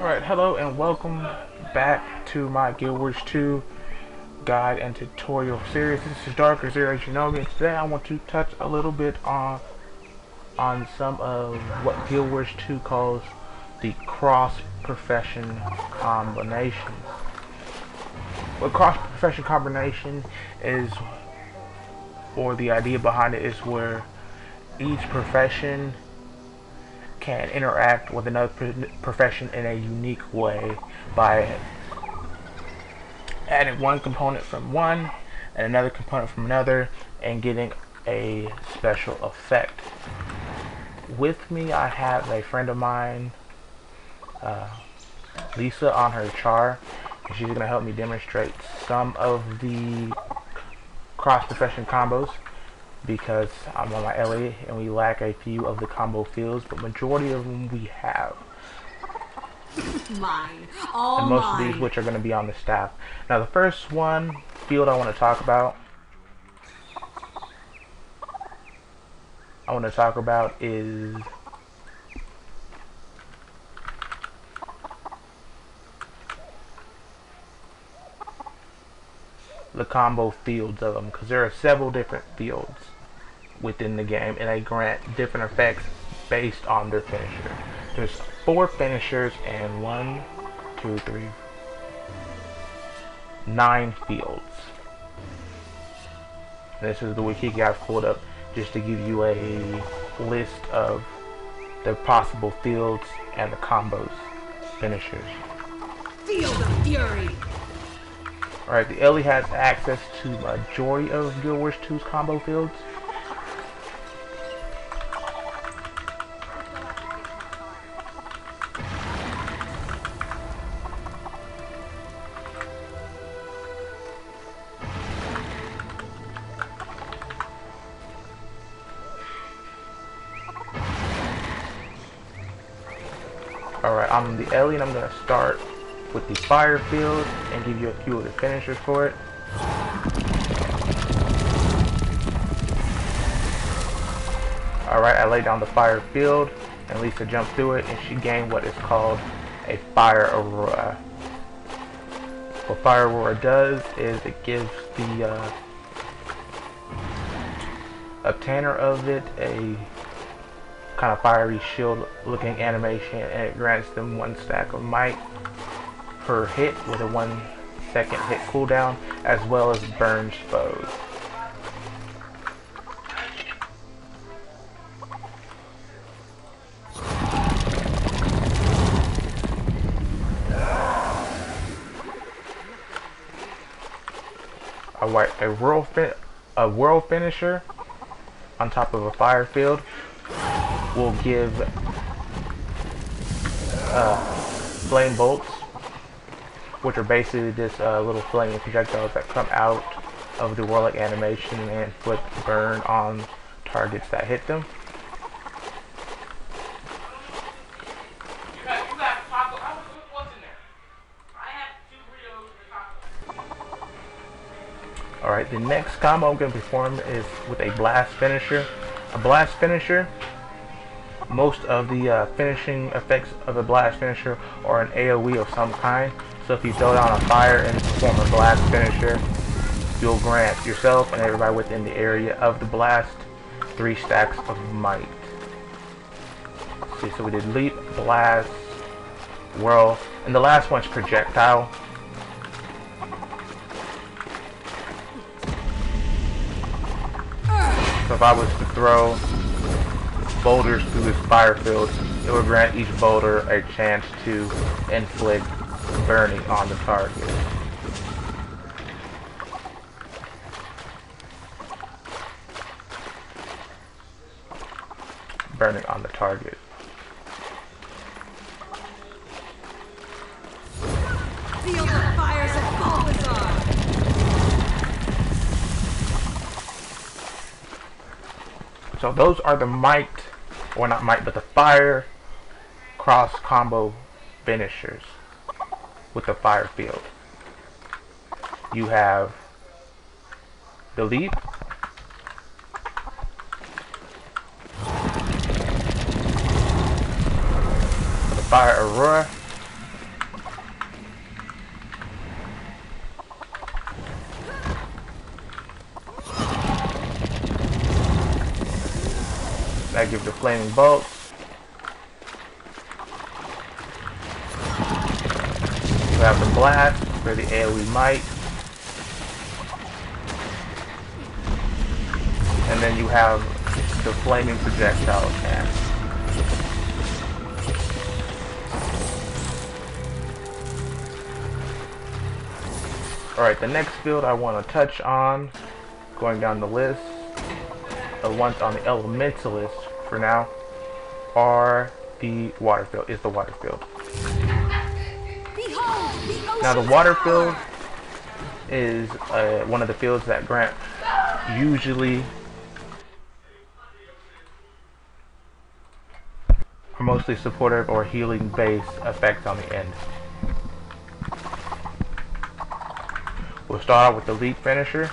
Alright, hello and welcome back to my Guild Wars 2 guide and tutorial series. This is Darker Zero Shinobi, and today I want to touch a little bit on some of what Guild Wars 2 calls the cross-profession combination. What cross-profession combination is, or the idea behind it, is where each profession can interact with another profession in a unique way by adding one component from one and another component from another and getting a special effect. With me I have a friend of mine, Lisa, on her char, and she's going to help me demonstrate some of the cross-profession combos, because I'm on my Ellie and we lack a few of the combo fields, but majority of them we have. Mine. All and most mine. of these which are going to be on the staff. Now the first field I want to talk about is the combo fields of them, because there are several different fields within the game and they grant different effects based on their finisher. There's 4 finishers and 9 fields. This is the wiki I've pulled up just to give you a list of the possible fields and the combos finishers. Field of Fury. Alright, the Ellie has access to majority of Guild Wars 2's combo fields. Alright, I'm the Ellie and I'm going to start with the fire field and give you a few of the finishers for it. Alright, I laid down the fire field and Lisa jumped through it and she gained what is called a fire aurora. What fire aurora does is it gives the obtainer of it a kind of fiery shield looking animation, and it grants them 1 stack of might per hit with a 1-second hit cooldown, as well as burns foes. A whirl finisher on top of a fire field will give flame bolts, which are basically just little flaming projectiles that come out of the warlock animation and inflict burn on targets that hit them. Alright, the next combo I'm going to perform is with a blast finisher. A blast finisher, most of the finishing effects of a blast finisher are an AoE of some kind. So if you throw down a fire and perform a blast finisher, you'll grant yourself and everybody within the area of the blast 3 stacks of might. See, so we did leap, blast, whirl, and the last one's projectile. So if I was to throw boulders through this fire field, it would grant each boulder a chance to inflict burning on the target. Burning on the target. Feel the fires of Bulbasaur. So those are the might, or not might, but the fire cross combo finishers with the fire field. You have the leap, Fire Aurora, that gives the flaming bolts. You have the blast for the AoE might. And then you have the flaming projectile can. Alright, the next field I want to touch on, going down the list, the ones on the Elementalist for now, are the water field, is the water field. Now the water field is one of the fields that grant usually are mostly supportive or healing based effects on the end. We'll start out with the leap finisher.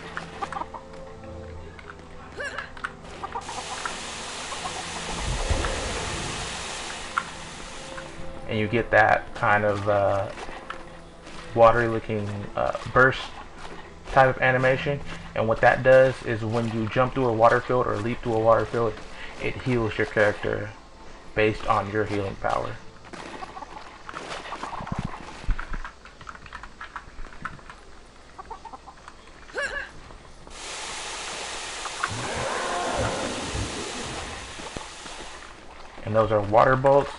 And you get that kind of watery looking burst type of animation. And what that does is when you jump through a water field or leap through a water field, it heals your character based on your healing power. And those are water bolts.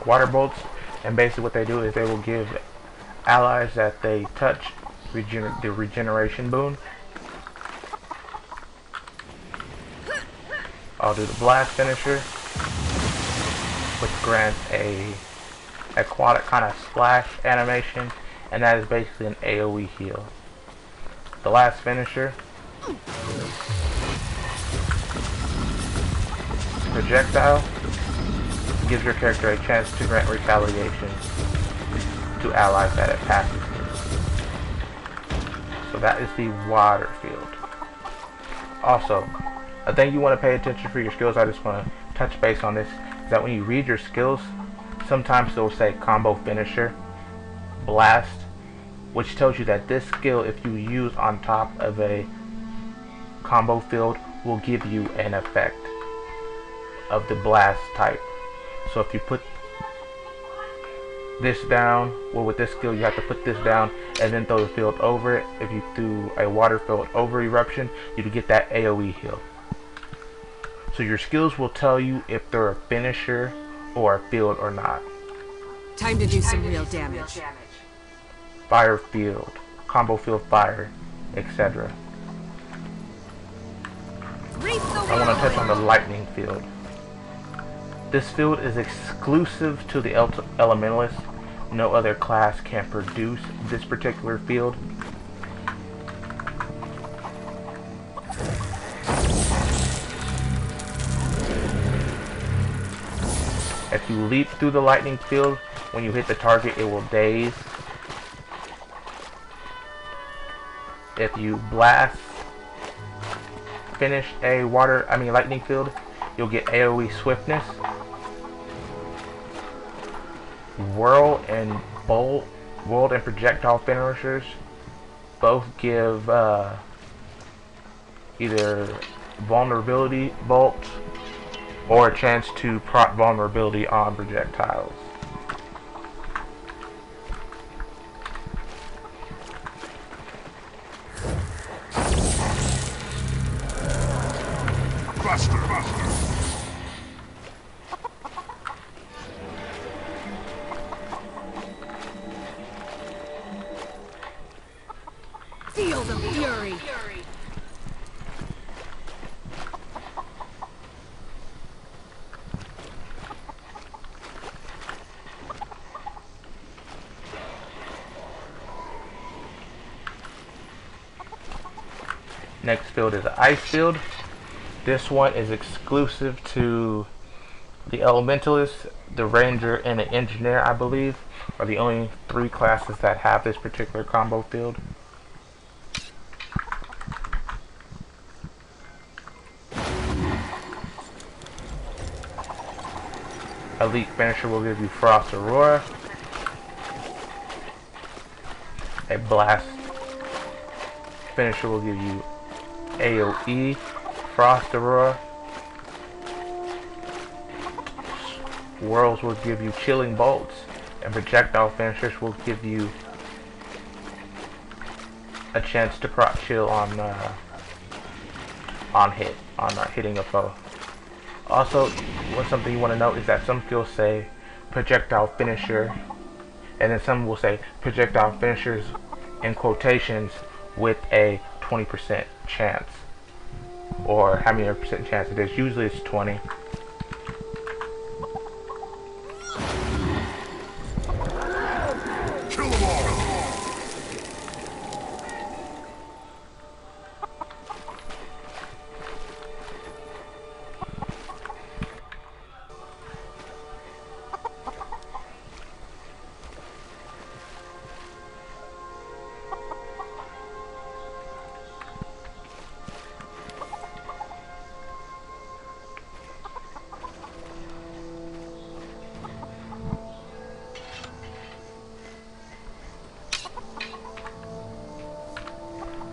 Water bolts, and basically what they do is they will give allies that they touch the regeneration boon. I'll do the blast finisher, which grants a aquatic kind of splash animation, and that is basically an AoE heal. The last finisher, projectile, gives your character a chance to grant retaliation to allies that it passes through. So that is the water field. Also, a thing you want to pay attention for your skills, I just want to touch base on this, is that when you read your skills, sometimes they'll say combo finisher, blast, which tells you that this skill, if you use on top of a combo field, will give you an effect of the blast type. So if you put this down, well, with this skill you have to put this down and then throw the field over it. If you threw a water field over eruption, you would get that AoE heal. So your skills will tell you if they're a finisher or a field or not. Time to do some real damage. Fire field, combo field fire, etc. I want to touch on the lightning field. This field is exclusive to the Elementalist. No other class can produce this particular field. If you leap through the lightning field, when you hit the target, it will daze. If you blast, finish a lightning field, you'll get AoE swiftness. Whirl and bolt, world and projectile finishers both give either vulnerability bolts or a chance to proc vulnerability on projectiles. Feel the fury. Next field is the ice field. This one is exclusive to the Elementalist, the Ranger, and the Engineer, I believe, are the only three classes that have this particular combo field. Elite Finisher will give you Frost Aurora. A blast finisher will give you AoE, Frost Aurora. Whirls will give you Chilling Bolts, and projectile finishers will give you a chance to proc chill on hitting a foe. Also, something you want to note is that some skills say projectile finisher, and then some will say projectile finishers in quotations with a 20% chance, or how many percent chance it is. Usually it's 20.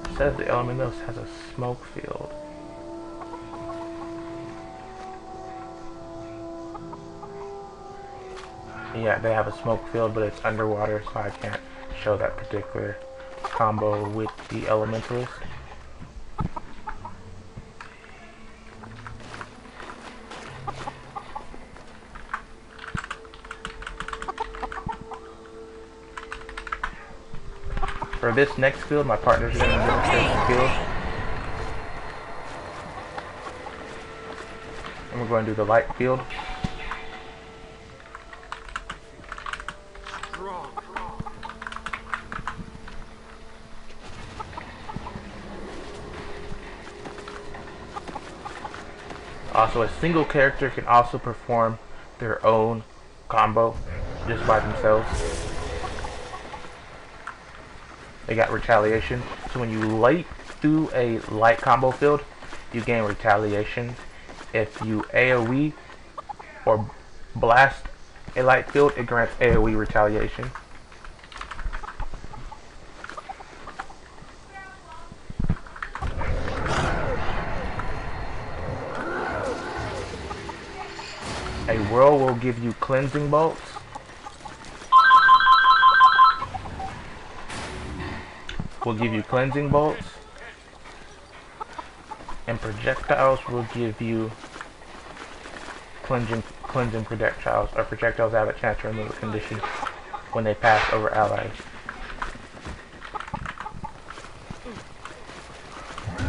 It says the Elementos has a smoke field. Yeah, they have a smoke field, but it's underwater, so I can't show that particular combo with the Elementalist. For this next field, my partner's going to demonstrate the field. And we're going to do the light field. Also, a single character can also perform their own combo just by themselves. They got retaliation, so when you light through a light combo field, you gain retaliation. If you AoE or blast a light field, it grants AoE retaliation. A whirl will give you cleansing bolts. Will give you cleansing bolts, and projectiles will give you cleansing projectiles, or projectiles that have a chance to remove a condition when they pass over allies.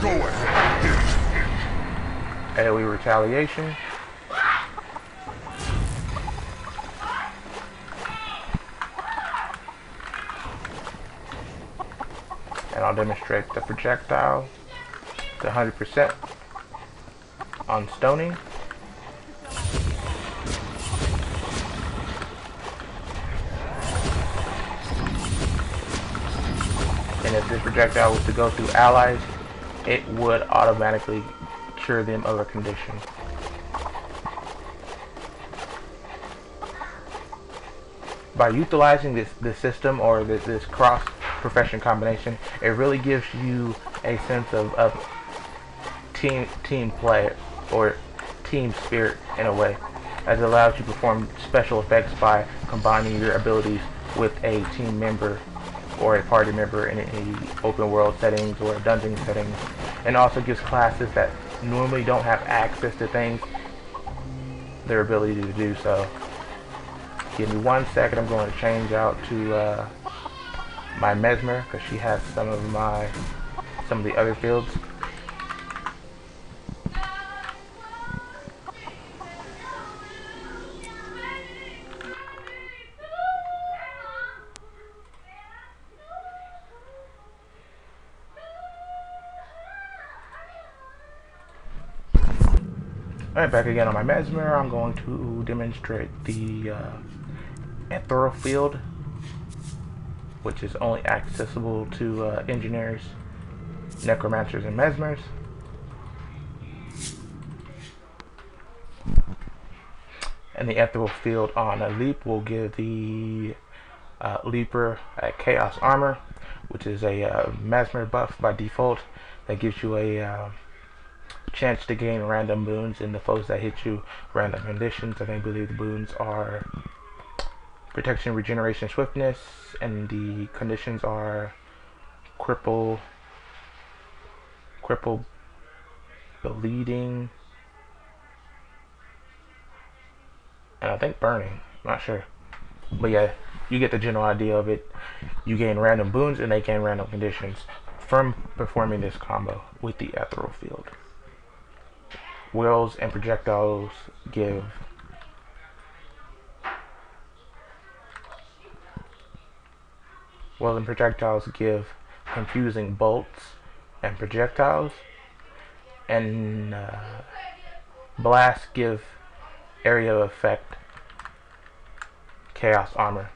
Go ahead. AoE retaliation. And I'll demonstrate the projectile to 100% on stoning. And if this projectile was to go through allies, it would automatically cure them of a condition. By utilizing this system, or this cross profession combination, it really gives you a sense of team play, or team spirit in a way, as it allows you to perform special effects by combining your abilities with a team member or a party member in any open world settings or dungeon settings, and also gives classes that normally don't have access to things their ability to do so. Give me 1 second, I'm going to change out to my Mesmer, because she has some of the other fields. Alright, back again on my Mesmer. I'm going to demonstrate the Ethereal field, which is only accessible to engineers, necromancers, and mesmers. And the ethereal field on a leap will give the leaper a chaos armor. which is a mesmer buff by default that gives you a chance to gain random boons in the foes that hit you, random conditions. I believe the boons are protection, regeneration, swiftness, and the conditions are cripple, bleeding, and I think burning. Not sure, but yeah, you get the general idea of it. You gain random boons and they gain random conditions from performing this combo with the Ethereal Field. Whirls and projectiles give confusing bolts and projectiles, and blasts give area effect chaos armor.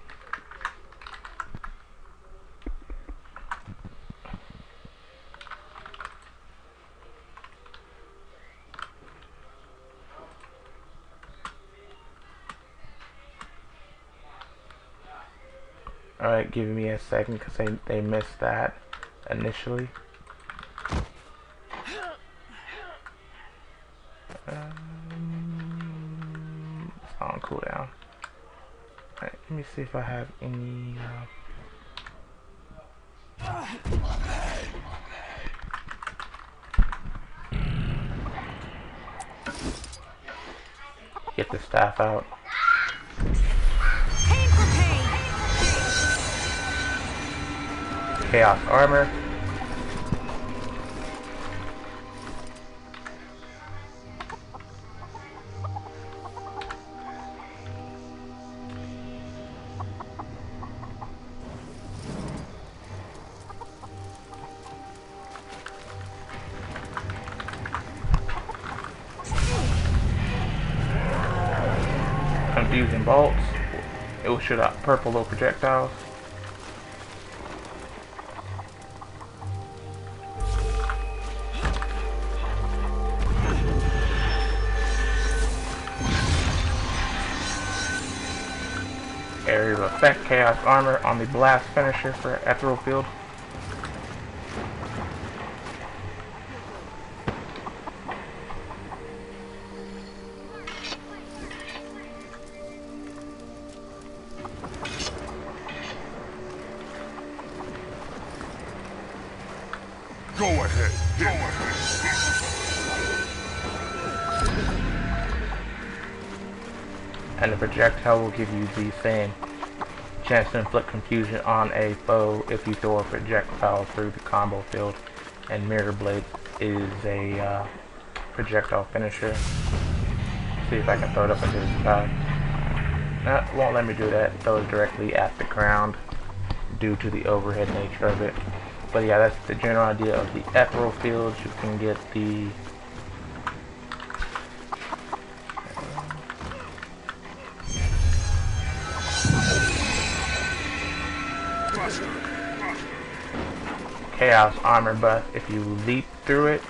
Alright, give me a second because they missed that initially. It's on cooldown. Alright, let me see if I have any. Get the staff out. Chaos armor. Confusing bolts. It will shoot out purple little projectiles. Area of effect, chaos armor on the blast finisher for Ethereal Field. Go ahead. And the projectile will give you the same chance to inflict confusion on a foe if you throw a projectile through the combo field. And Mirror Blade is a projectile finisher. See if I can throw it up into the sky. It won't let me do that. Throw it directly at the ground due to the overhead nature of it. But yeah, that's the general idea of the Ethereal Fields. You can get the Chaos armor buff if you leap through it.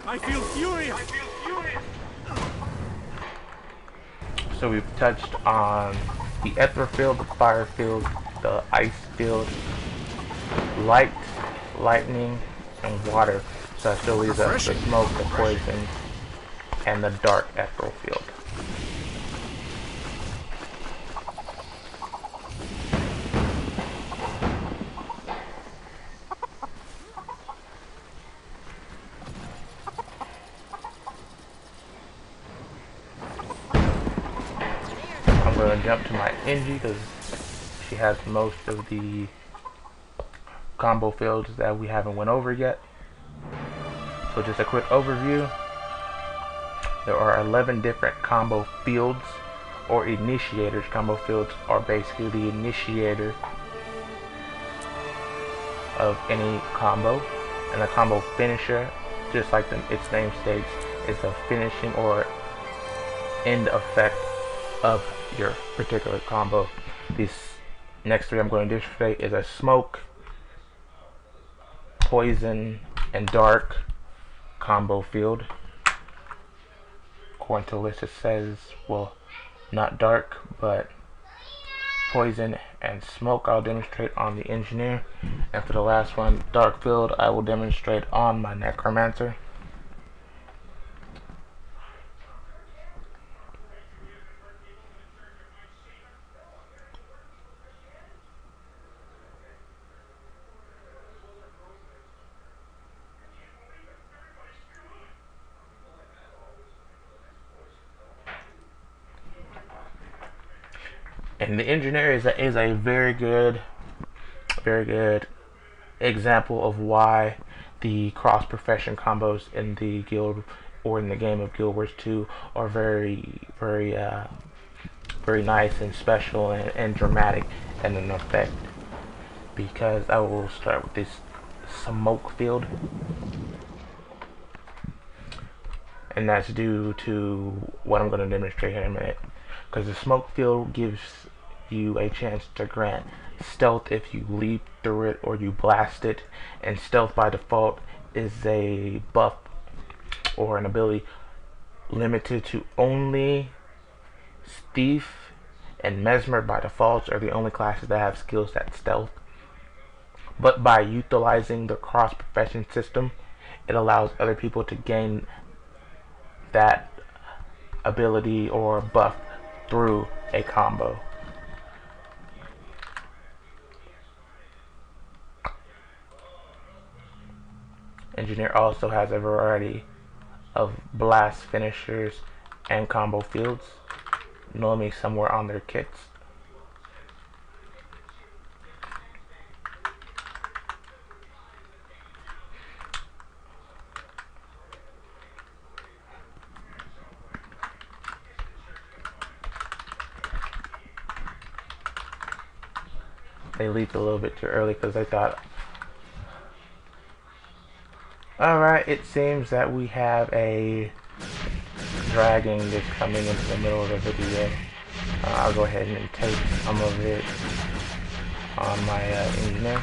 I feel furious. So we've touched on the Ether field, the fire field, the ice field, light, lightning, and water. So that still leaves us the smoke, the poison, and the dark ethereal field. I'm going to jump to my Engie because she has most of the combo fields that we haven't went over yet. So just a quick overview. There are 11 different combo fields or initiators. Combo fields are basically the initiator of any combo, and a combo finisher, just like its name states, is the finishing or end effect of your particular combo. These next three I'm going to do today is a smoke, poison and dark combo field. According to the list, it says, well, not dark, but poison and smoke I'll demonstrate on the engineer. And for the last one, dark field, I will demonstrate on my necromancer. And the engineer is a very good example of why the cross profession combos in the guild or in the game of Guild Wars 2 are very nice and special and dramatic and an effect. Because I will start with this smoke field, and that's due to what I'm going to demonstrate here in a minute. Because the smoke field gives you a chance to grant stealth if you leap through it or you blast it, and stealth by default is a buff or an ability limited to only Thief and Mesmer by default are the only classes that have skills that stealth. But by utilizing the cross profession system, it allows other people to gain that ability or buff through a combo. Engineer also has a variety of blast finishers and combo fields, normally somewhere on their kits. They leaked a little bit too early because I thought, alright, it seems that we have a dragon that's coming into the middle of the video. I'll go ahead and take some of it on my engineer.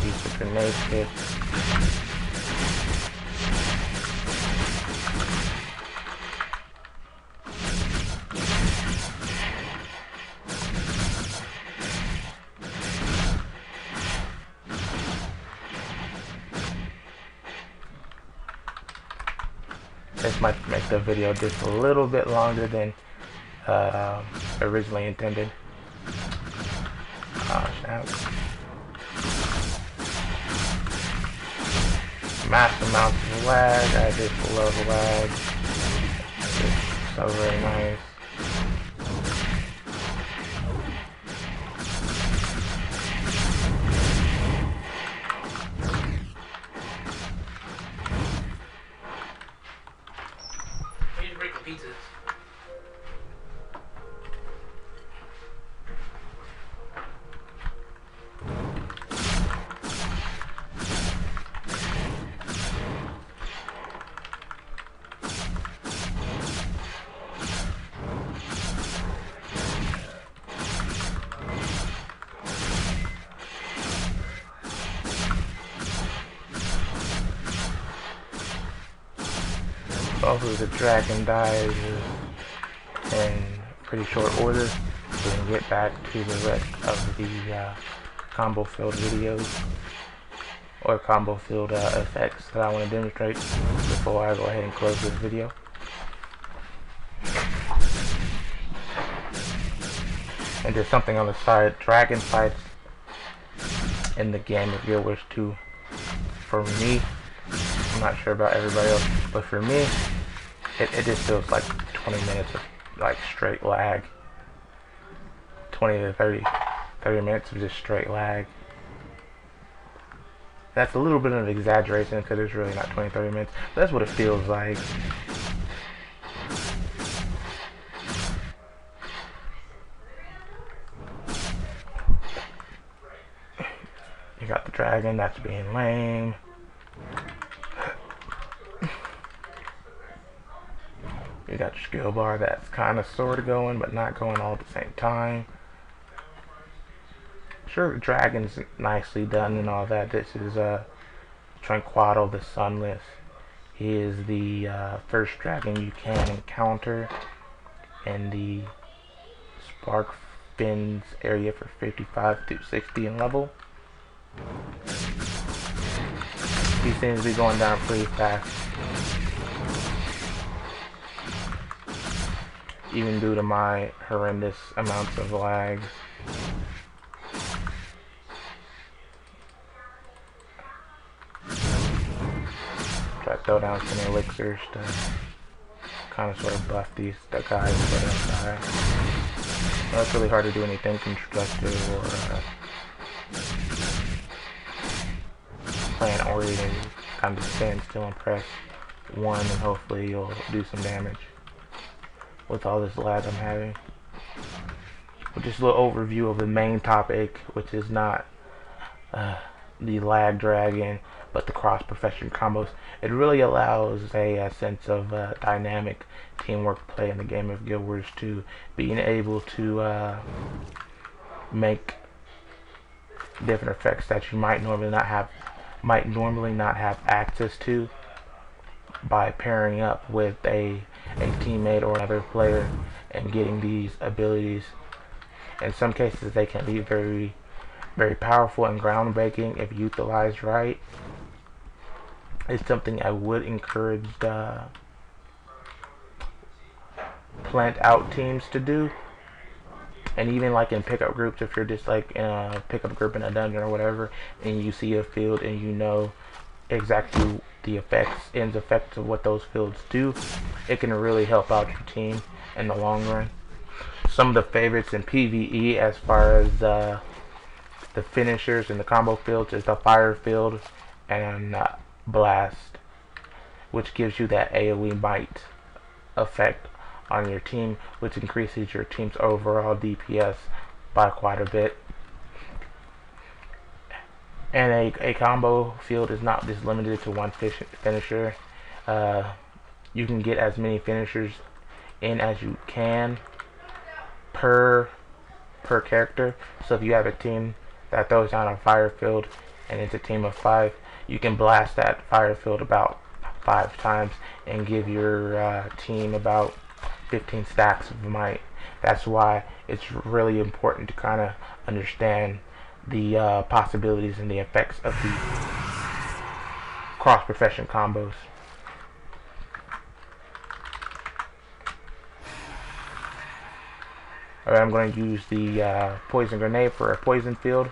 Use the grenade kit. This might make the video just a little bit longer than originally intended. Mass amounts of lag. I just love lag. It's so very nice. Hopefully the dragon dies in pretty short order so we can get back to the rest of the combo field videos or combo field effects that I want to demonstrate before I go ahead and close this video. And there's something on the side, dragon fights in the game of Guild Wars 2, for me, I'm not sure about everybody else, but for me, it just feels like 20 minutes of like straight lag. 20 to 30 minutes of just straight lag. That's a little bit of an exaggeration because it's really not 20-30 minutes. But that's what it feels like. You got the dragon that's being lame. You got your skill bar that's kind of sort of going, but not going all at the same time. sure the dragon's nicely done and all that. This is Tranquado the Sunless. He is the first dragon you can encounter in the Spark Fins area for 55 to 60 in level. He seems to be going down pretty fast, even due to my horrendous amounts of lag. Try to throw down some elixirs to kind of sort of buff the guys so they don't die. Well, it's really hard to do anything constructive or plan oriented. Kind of stand still and press 1 and hopefully you'll do some damage with all this lag I'm having. But just a little overview of the main topic, which is not the lag dragon, but the cross-profession combos. It really allows a sense of dynamic teamwork play in the game of Guild Wars 2, being able to make different effects that you might normally not have access to by pairing up with a teammate or another player and getting these abilities. In some cases they can be very, very powerful and groundbreaking if utilized right. It's something I would encourage plant out teams to do, and even like in pickup groups, if you're just like in a pickup group in a dungeon or whatever, and you see a field and you know exactly the ends effects of what those fields do, it can really help out your team in the long run. Some of the favorites in PvE as far as the finishers and the combo fields is the fire field and blast, which gives you that AoE bite effect on your team, which increases your team's overall DPS by quite a bit. And a combo field is not just limited to one finisher. You can get as many finishers in as you can per character. So if you have a team that throws down a fire field and it's a team of 5, you can blast that fire field about 5 times and give your team about 15 stacks of might. That's why it's really important to kind of understand the possibilities and the effects of the cross-profession combos. Alright, I'm going to use the poison grenade for a poison field.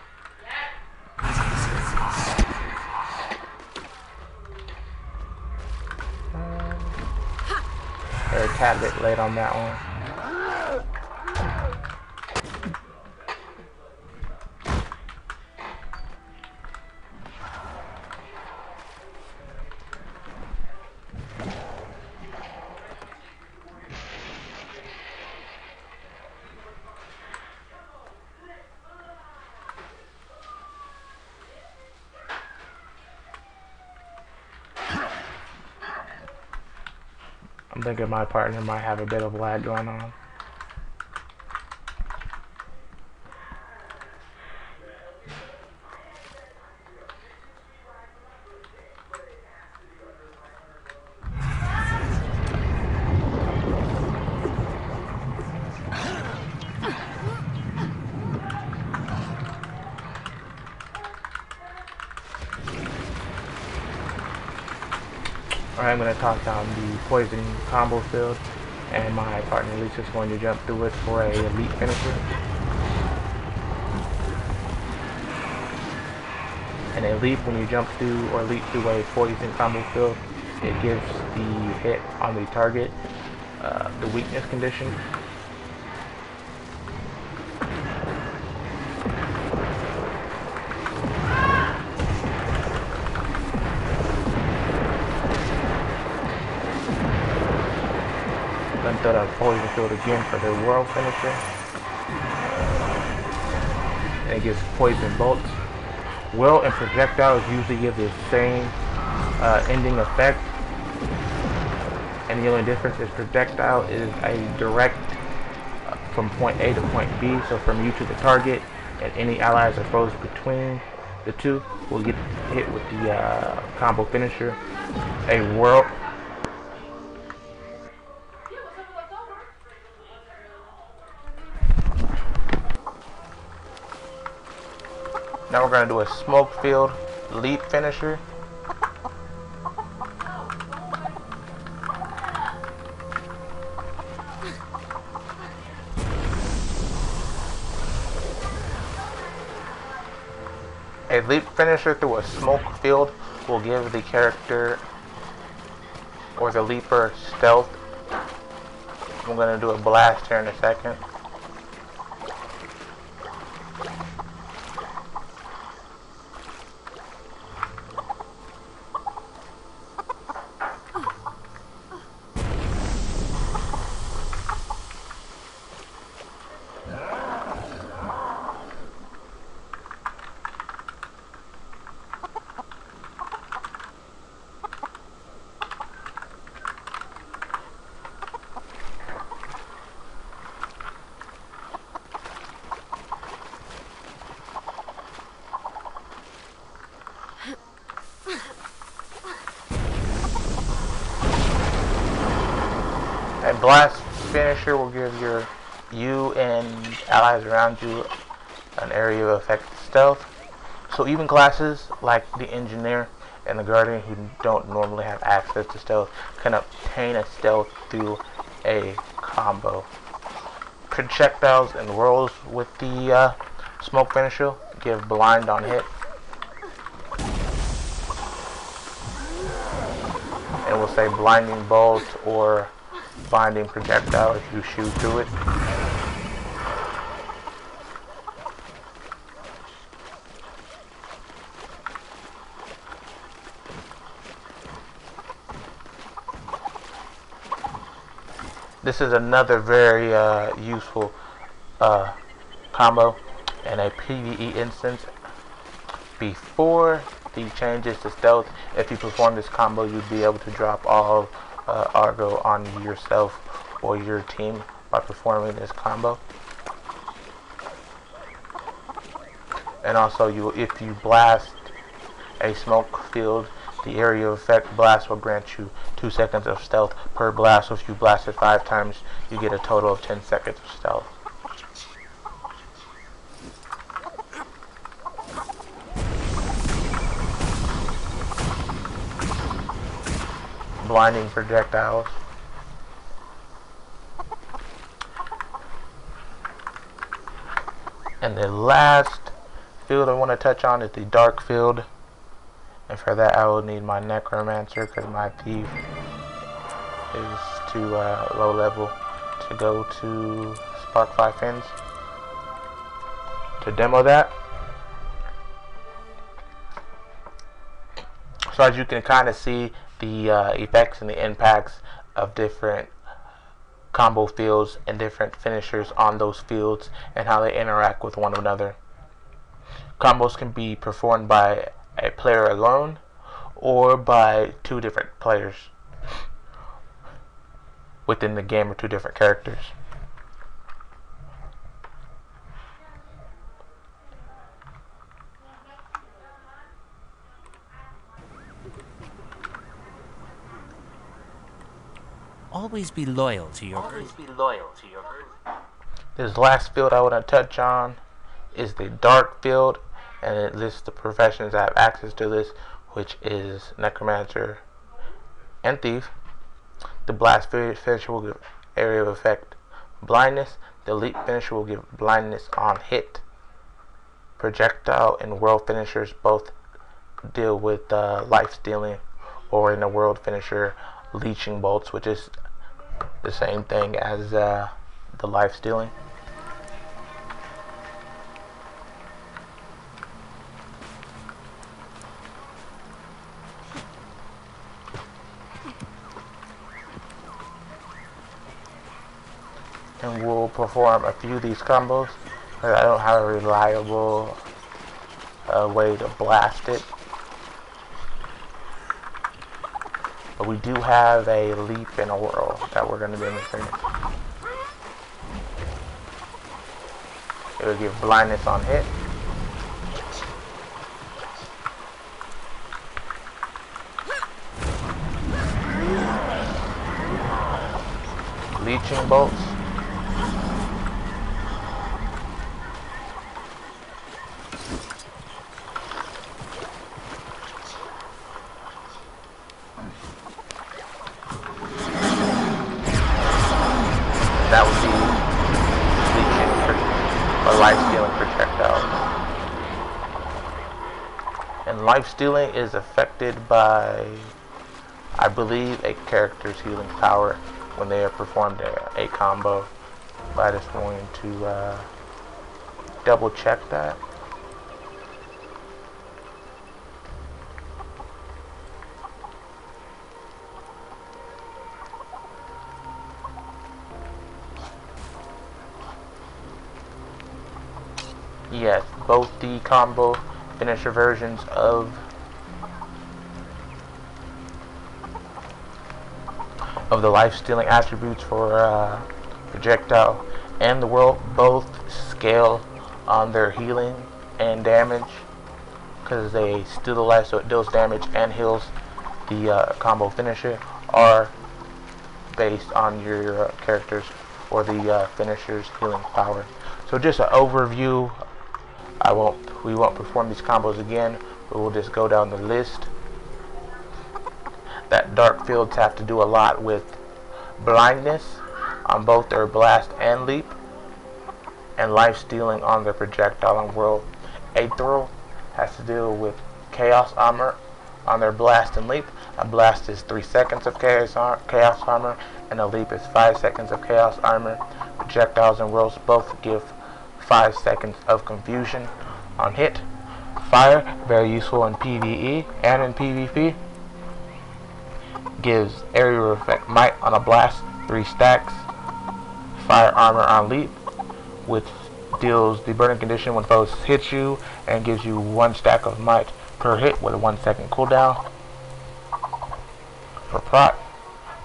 A tad bit late on that one. I'm thinking my partner might have a bit of lag going on. Alright, I'm going to toss down the poison combo field, and my partner Lisa is going to jump through it for a elite finisher. And a leap, when you jump through or leap through a poison combo field, it gives the hit on the target the weakness condition. Then throw that poison field again for the world finisher. And it gives poison bolts. Will and projectiles usually give the same ending effect, and the only difference is projectile is a direct from point A to point B, so from you to the target. and any allies or foes between the two will get hit with the combo finisher. A world. Now we're going to do a smoke field leap finisher. A leap finisher through a smoke field will give the character or the leaper stealth. I'm going to do a blast here in a second. A blast finisher will give you and allies around you an area of effect stealth. So even classes like the engineer and the guardian who don't normally have access to stealth can obtain a stealth through a combo. Projectiles and rolls with the smoke finisher give blind on hit. And we'll say blinding bolt or blinding projectile if you shoot through it. This is another very useful combo in a PvE instance. Before the changes to stealth, if you perform this combo, you'd be able to drop all Argo on yourself or your team by performing this combo. And also, if you blast a smoke field, the area of effect blast will grant you 2 seconds of stealth per blast. So if you blast it 5 times, you get a total of 10 seconds of stealth. Blinding projectiles. And the last field I want to touch on is the dark field. And for that I will need my necromancer because my thief is too low level to go to Spark 5 Fins to demo that. So as you can kind of see the effects and the impacts of different combo fields and different finishers on those fields and how they interact with one another. Combos can be performed by a player alone or by 2 different players within the game or 2 different characters. Always be loyal to your group. This last field I want to touch on is the dark field, and it lists the professions that have access to this, which is necromancer and thief. The blast finisher will give area of effect blindness. The leap finisher will give blindness on hit. Projectile and world finishers both deal with life stealing, or in the world finisher, leeching bolts, which is the same thing as the life stealing. And we'll perform a few of these combos because I don't have a reliable way to blast it. But we do have a leap and a whirl that we're going to demonstrate. It will give blindness on hit. Leeching bolts. That would be leeching or life-stealing projectiles. And life-stealing is affected by, I believe, a character's healing power when they have performed a combo. But I just going to double check that. Yes, both the combo finisher versions of the life-stealing attributes for projectile and the world both scale on their healing and damage, because they steal the life so it deals damage and heals. The combo finisher are based on your characters or the finisher's healing power. So just an overview. We won't perform these combos again, but we'll just go down the list. That dark fields have to do a lot with blindness on both their blast and leap, and life stealing on their projectile and whirl. Aetheral has to do with chaos armor on their blast and leap. A blast is 3 seconds of chaos armor, and a leap is 5 seconds of chaos armor. Projectiles and whirls both give 5 seconds of confusion on hit. Fire, very useful in PvE and in PvP. Gives area effect might on a blast, 3 stacks. Fire armor on leap, which deals the burning condition when foes hit you and gives you 1 stack of might per hit with a 1 second cooldown. For proc,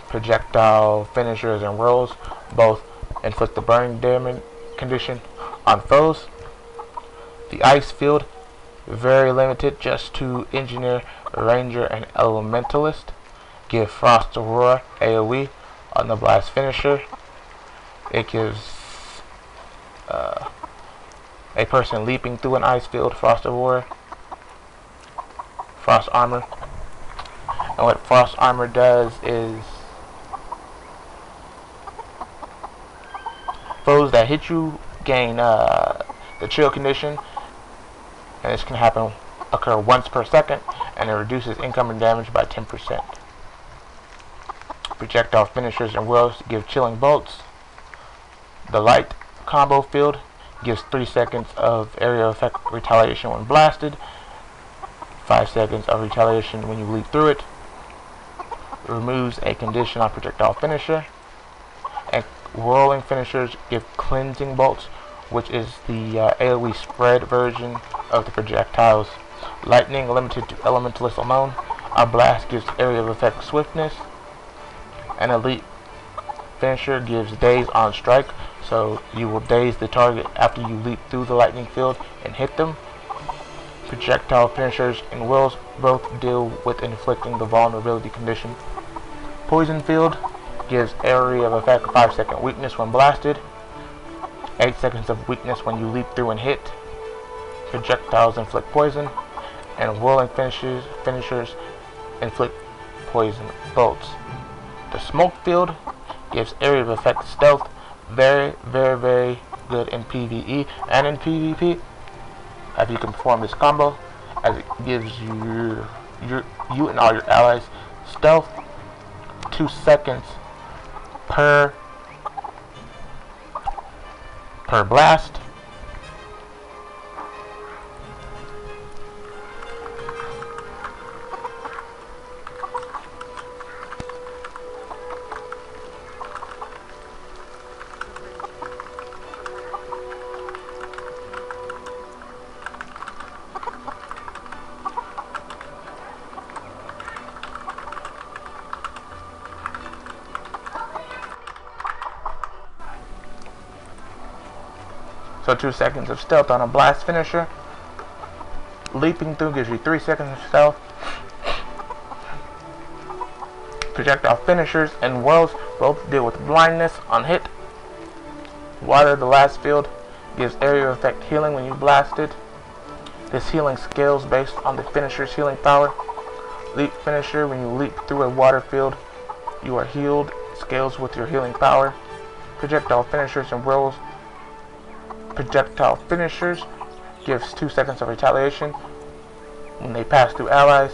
projectile finishers and whirls both inflict the burning damage condition on foes. The ice field, very limited, just to engineer, ranger, and elementalist. Give frost aurora AoE on the blast finisher. It gives a person leaping through an ice field frost aurora, frost armor. And what frost armor does is foes that hit you gain the chill condition, and this can occur once per second, and it reduces incoming damage by 10%. Projectile finishers and whirls give chilling bolts. The light combo field gives 3 seconds of area effect retaliation when blasted, 5 seconds of retaliation when you leap through it. Removes a condition on projectile finisher. And whirling finishers give cleansing bolts, which is the AoE spread version of the projectiles. Lightning limited to elementalists alone. A blast gives area of effect swiftness. And a leap finisher gives daze on strike, so you will daze the target after you leap through the lightning field and hit them. Projectile finishers and whirls both deal with inflicting the vulnerability condition. Poison field gives area of effect 5 second weakness when blasted, 8 seconds of weakness when you leap through and hit. Projectiles inflict poison, and whirling finishers inflict poison bolts. The smoke field gives area of effect stealth, very, very, very good in PvE and in PvP. If you can perform this combo, as it gives you and all your allies stealth, 2 seconds per blast. So 2 seconds of stealth on a blast finisher. Leaping through gives you 3 seconds of stealth. Projectile finishers and whirls both deal with blindness on hit. Water the last field gives area effect healing when you blast it. This healing scales based on the finisher's healing power. Leap finisher, when you leap through a water field, you are healed. Scales with your healing power. Projectile finishers and whirls. Projectile finishers gives 2 seconds of retaliation when they pass through allies,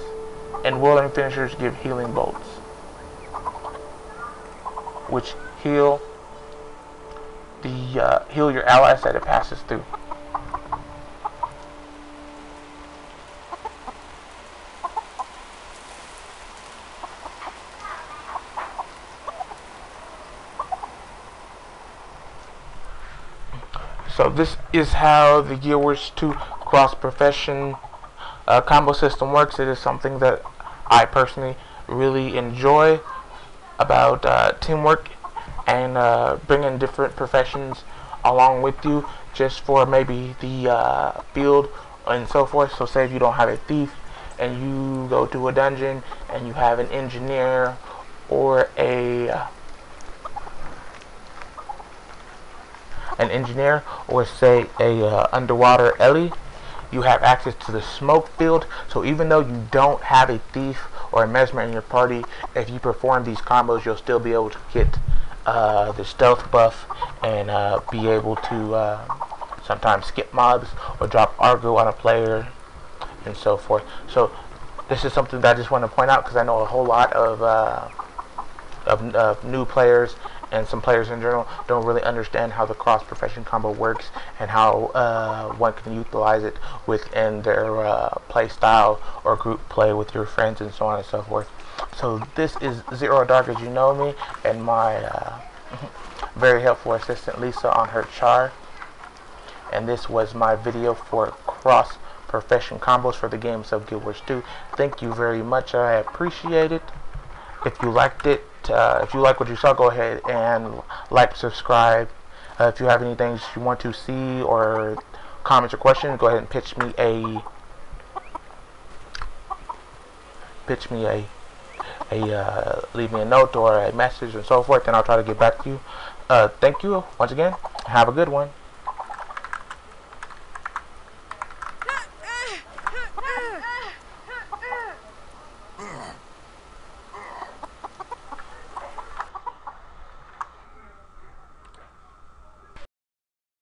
and whirling finishers give healing bolts, which heal your allies that it passes through. So this is how the Guild Wars 2 cross-profession combo system works. It is something that I personally really enjoy about teamwork and bringing different professions along with you just for maybe the field and so forth. So say if you don't have a thief and you go to a dungeon and you have an engineer or say a underwater Ellie, you have access to the smoke field. So even though you don't have a thief or a mesmer in your party, if you perform these combos, you'll still be able to get the stealth buff and be able to sometimes skip mobs or drop Argo on a player and so forth. So this is something that I just want to point out because I know a whole lot of new players and some players in general don't really understand how the cross-profession combo works and how one can utilize it within their play style or group play with your friends and so on and so forth. So this is Zero Dark as you know me, and my very helpful assistant Lisa on her char. And this was my video for cross-profession combos for the games of Guild Wars 2. Thank you very much. I appreciate it. If you liked it, if you like what you saw, go ahead and like, subscribe. If you have anything you want to see or comments or questions, go ahead and leave me a note or a message and so forth, and I'll try to get back to you. Thank you once again. Have a good one.